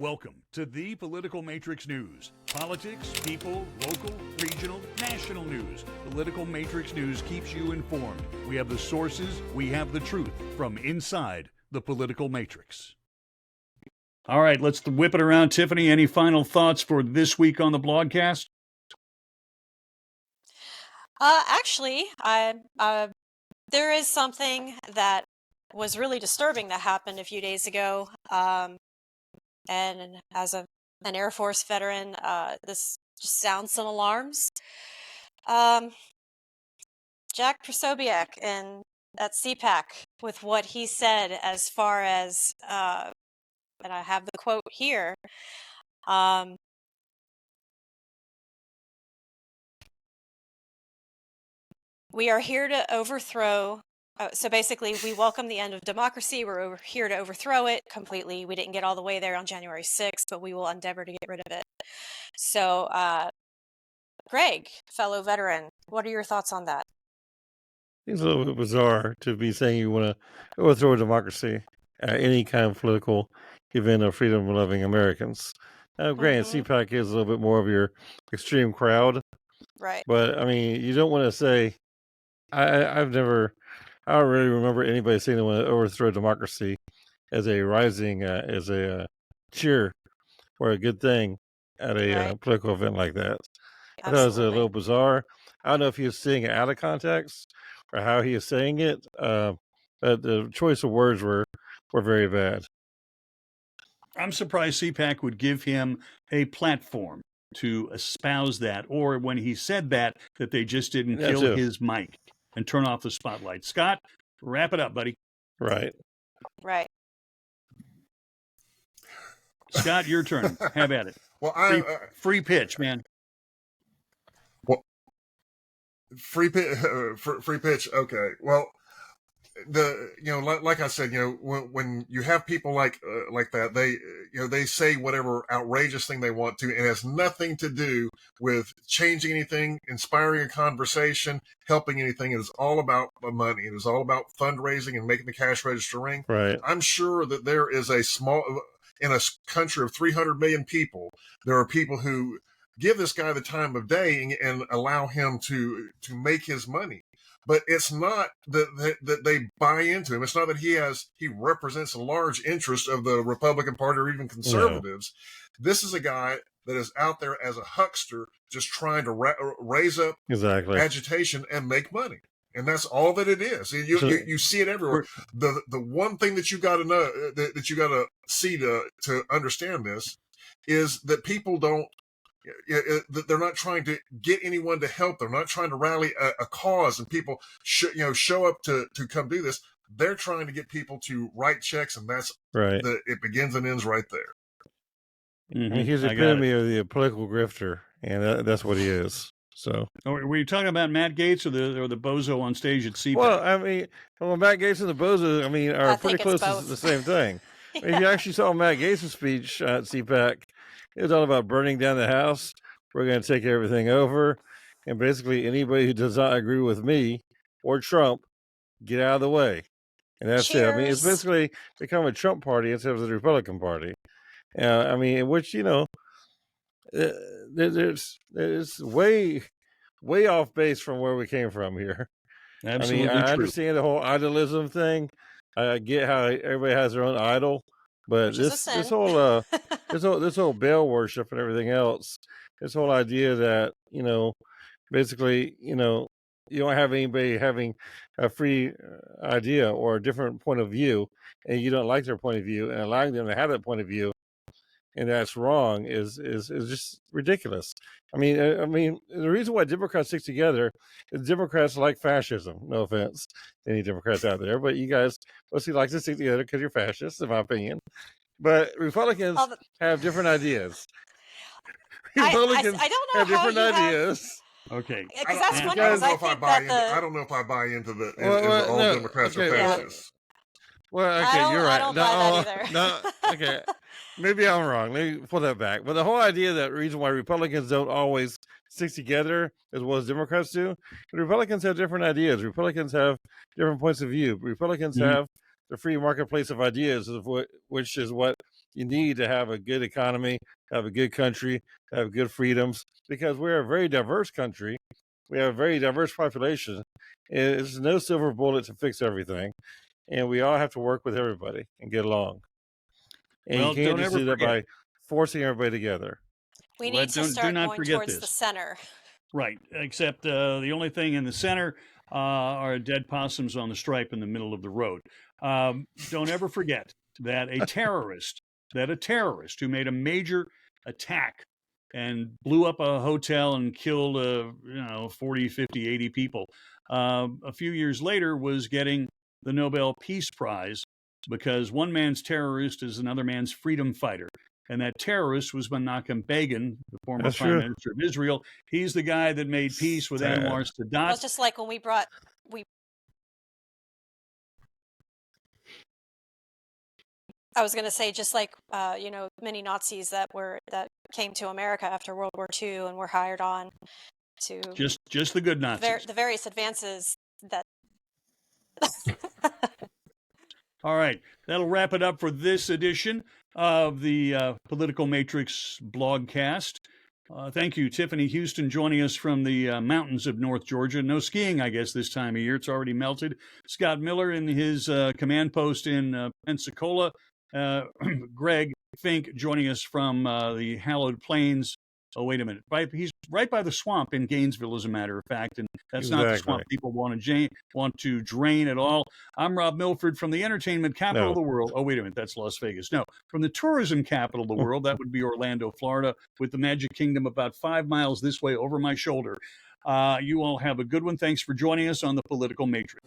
Welcome to the Political Matrix News. Politics, people, local, regional, national news. Political Matrix News keeps you informed. We have the sources, we have the truth from inside the political matrix. All right, let's whip it around. Tiffany, any final thoughts for this week on the blogcast? Actually, there is something that was really disturbing that happened a few days ago. And as an Air Force veteran, this just sounds some alarms. Jack Prosobiec at CPAC with what he said as far as, and I have the quote here, we are here to overthrow. So basically, we welcome the end of democracy. We're here to overthrow it completely. We didn't get all the way there on January 6th, but we will endeavor to get rid of it. So, Greg, fellow veteran, what are your thoughts on that? It's a little bit bizarre to be saying you want to overthrow democracy at any kind of political event of freedom-loving Americans. Granted, CPAC is a little bit more of your extreme crowd. Right. But, I mean, you don't want to say... I don't really remember anybody saying they want to overthrow democracy as a rising, as a cheer or a good thing at a political event like that. Absolutely. I thought it was a little bizarre. I don't know if he was saying it out of context or how he is saying it, but the choice of words were very bad. I'm surprised CPAC would give him a platform to espouse that, or when he said that they just didn't kill his mic and turn off the spotlight. Scott, wrap it up, buddy. Right. Scott, your turn. Have at it. Well, free pitch, man. Well, free pitch. Okay. Well, like I said, when you have people like that, they say whatever outrageous thing they want to, and it has nothing to do with changing anything, inspiring a conversation, helping anything. It is all about money. It is all about fundraising and making the cash register ring. Right. I'm sure that there is in a country of 300 million people, there are people who give this guy the time of day and allow him to make his money. But it's not that they buy into him. It's not that he represents a large interest of the Republican Party or even conservatives. No. This is a guy that is out there as a huckster, just trying to raise up agitation and make money. And that's all that it is. You see it everywhere. The one thing that you got to know, that you got to see to understand this, is that people don't. They're not trying to get anyone to help. They're not trying to rally a cause and people show up to come do this. They're trying to get people to write checks, and that's right. It begins and ends right there. Mm-hmm. I mean, he's the epitome of the political grifter, and that's what he is. So, were you talking about Matt Gaetz or the bozo on stage at CPAC? Well, I mean, Matt Gaetz and the bozo, are pretty close to the same thing. Yeah. If you actually saw Matt Gaetz's speech at CPAC, it was all about burning down the house. We're going to take everything over. And basically, anybody who does not agree with me or Trump, get out of the way. And that's it. I mean, it's basically become a Trump party instead of the Republican Party. I mean, in which, there's way off base from where we came from here. Absolutely I mean, I true. understand the whole idolism thing. I get how everybody has their own idol. But this whole Baal worship and everything else, this whole idea that, basically, you don't have anybody having a free idea or a different point of view, and you don't like their point of view, and allowing them to have that point of view, and that's wrong is just ridiculous. I mean, the reason why Democrats stick together is Democrats like fascism. No offense to any Democrats out there, but you guys mostly like to stick together because you're fascists, in my opinion. But Republicans have different ideas. Republicans I don't know have different ideas. Okay. Because that's one because I think that I don't know if I buy into the all Democrats are fascists. Well, okay, you're right. I don't buy that either. No, okay. Maybe I'm wrong. Let me pull that back. But the whole idea that reason why Republicans don't always stick together as well as Democrats do, but Republicans have different ideas. Republicans have different points of view. Republicans have the free marketplace of ideas, which is what You need to have a good economy, have a good country, have good freedoms, because we're a very diverse country. We have a very diverse population. There's no silver bullet to fix everything, and we all have to work with everybody and get along. And you can't just do that by forcing everybody together. We need to start going towards the center. Right, except the only thing in the center are dead possums on the stripe in the middle of the road. Don't ever forget that a terrorist who made a major attack and blew up a hotel and killed 40, 50, 80 people, a few years later was getting the Nobel Peace Prize because one man's terrorist is another man's freedom fighter. And that terrorist was Menachem Begin, the former prime minister of Israel. He's the guy that made peace with Anwar Sadat. Well, it's just like when I was going to say, just like many Nazis that came to America after World War II and were hired on to just the good Nazis. The various advances that. All right, that'll wrap it up for this edition of the Political Matrix blogcast. Thank you, Tiffany Houston, joining us from the mountains of North Georgia. No skiing, I guess, this time of year. It's already melted. Scott Miller in his command post in Pensacola. Greg Fink joining us from the hallowed plains. Oh, wait a minute. He's right by the swamp in Gainesville, as a matter of fact, and that's not the swamp people want to drain at all. I'm Rob Milford from the entertainment capital of the world. Oh, wait a minute. That's Las Vegas. No, from the tourism capital of the world. That would be Orlando, Florida, with the Magic Kingdom about 5 miles this way over my shoulder. You all have a good one. Thanks for joining us on the Political Matrix.